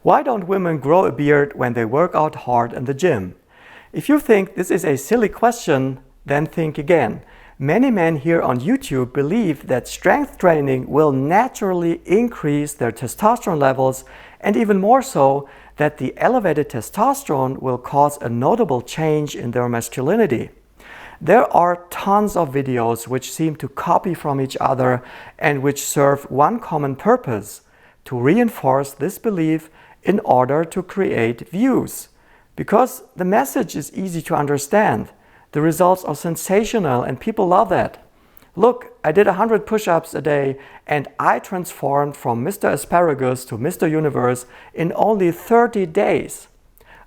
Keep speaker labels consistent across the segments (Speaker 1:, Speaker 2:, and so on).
Speaker 1: Why don't women grow a beard when they work out hard in the gym? If you think this is a silly question, then think again. Many men here on YouTube believe that strength training will naturally increase their testosterone levels, and even more so, that the elevated testosterone will cause a notable change in their masculinity. There are tons of videos which seem to copy from each other and which serve one common purpose: to reinforce this belief in order to create views. Because the message is easy to understand. The results are sensational and people love that. Look, I did 100 push-ups a day and I transformed from Mr. Asparagus to Mr. Universe in only 30 days.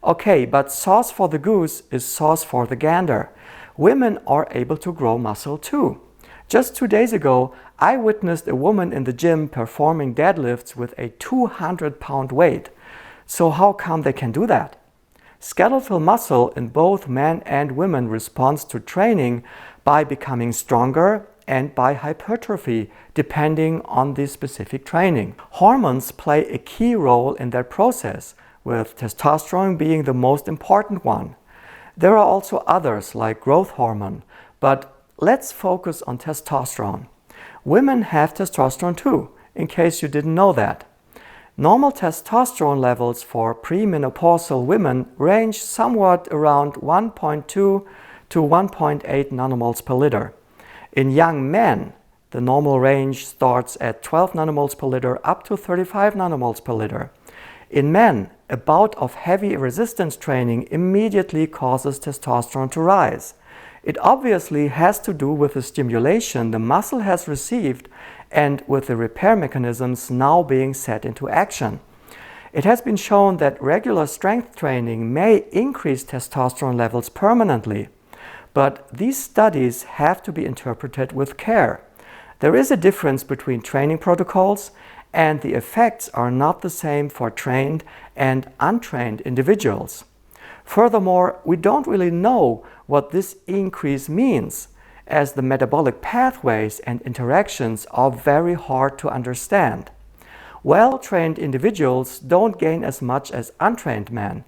Speaker 1: Okay, but sauce for the goose is sauce for the gander. Women are able to grow muscle too. Just 2 days ago, I witnessed a woman in the gym performing deadlifts with a 200-pound weight. So how come they can do that? Skeletal muscle in both men and women responds to training by becoming stronger and by hypertrophy, depending on the specific training. Hormones play a key role in that process, with testosterone being the most important one. There are also others like growth hormone, but let's focus on testosterone. Women have testosterone too, in case you didn't know that. Normal testosterone levels for premenopausal women range somewhat around 1.2 to 1.8 nanomoles per liter. In young men, the normal range starts at 12 nanomoles per liter up to 35 nanomoles per liter. In men, a bout of heavy resistance training immediately causes testosterone to rise. It obviously has to do with the stimulation the muscle has received and with the repair mechanisms now being set into action. It has been shown that regular strength training may increase testosterone levels permanently, but these studies have to be interpreted with care. There is a difference between training protocols, and the effects are not the same for trained and untrained individuals. Furthermore, we don't really know what this increase means, as the metabolic pathways and interactions are very hard to understand. Well-trained individuals don't gain as much as untrained men.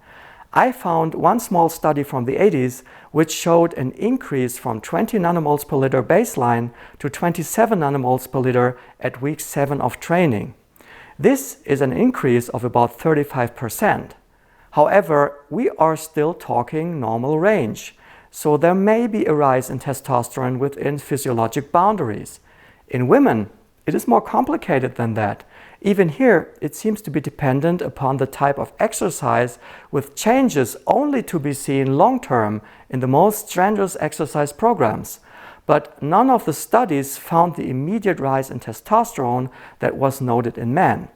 Speaker 1: I found one small study from the 80s which showed an increase from 20 nanomoles per liter baseline to 27 nanomoles per liter at week 7 of training. This is an increase of about 35%. However, we are still talking normal range, so there may be a rise in testosterone within physiologic boundaries. In women, it is more complicated than that. Even here, it seems to be dependent upon the type of exercise, with changes only to be seen long-term in the most strenuous exercise programs. But none of the studies found the immediate rise in testosterone that was noted in men.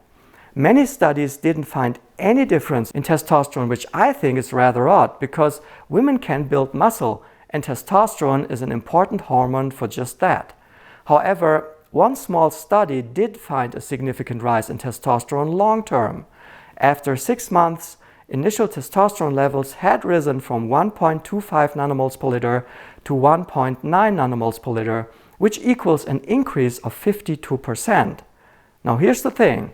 Speaker 1: Many studies didn't find any difference in testosterone, which I think is rather odd, because women can build muscle and testosterone is an important hormone for just that. However, one small study did find a significant rise in testosterone long-term. After 6 months, initial testosterone levels had risen from 1.25 nanomoles per liter to 1.9 nanomoles per liter, which equals an increase of 52%. Now here's the thing.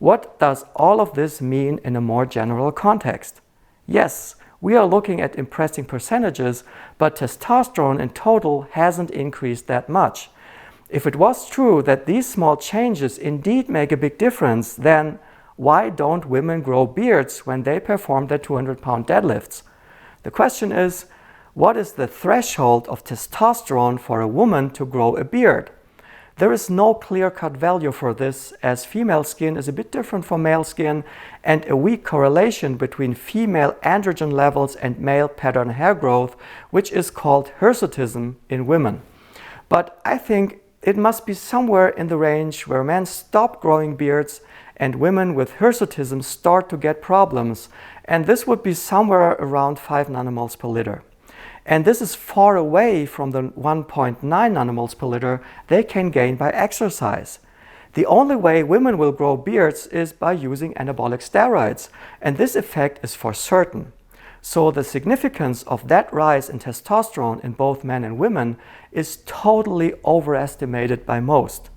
Speaker 1: What does all of this mean in a more general context? Yes, we are looking at impressive percentages, but testosterone in total hasn't increased that much. If it was true that these small changes indeed make a big difference, then why don't women grow beards when they perform their 200-pound deadlifts? The question is, what is the threshold of testosterone for a woman to grow a beard? There is no clear-cut value for this, as female skin is a bit different from male skin, and a weak correlation between female androgen levels and male pattern hair growth, which is called hirsutism in women. But I think it must be somewhere in the range where men stop growing beards and women with hirsutism start to get problems, and this would be somewhere around 5 nanomoles per liter. And this is far away from the 1.9 nanomoles per liter they can gain by exercise. The only way women will grow beards is by using anabolic steroids, and this effect is for certain. So the significance of that rise in testosterone in both men and women is totally overestimated by most.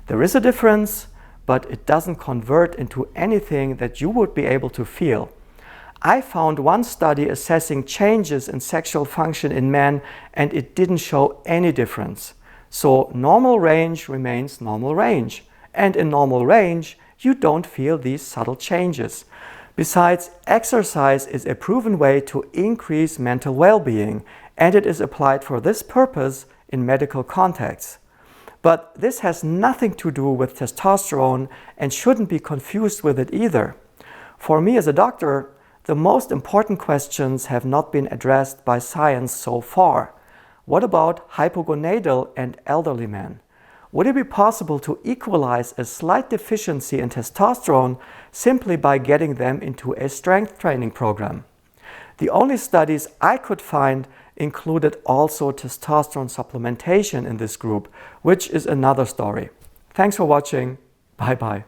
Speaker 1: There is a difference, but it doesn't convert into anything that you would be able to feel. I found one study assessing changes in sexual function in men, and it didn't show any difference. So normal range remains normal range. And in normal range, you don't feel these subtle changes. Besides, exercise is a proven way to increase mental well-being, and it is applied for this purpose in medical contexts. But this has nothing to do with testosterone and shouldn't be confused with it either. For me as a doctor, the most important questions have not been addressed by science so far. What about hypogonadal and elderly men? Would it be possible to equalize a slight deficiency in testosterone simply by getting them into a strength training program? The only studies I could find included also testosterone supplementation in this group, which is another story. Thanks for watching. Bye bye.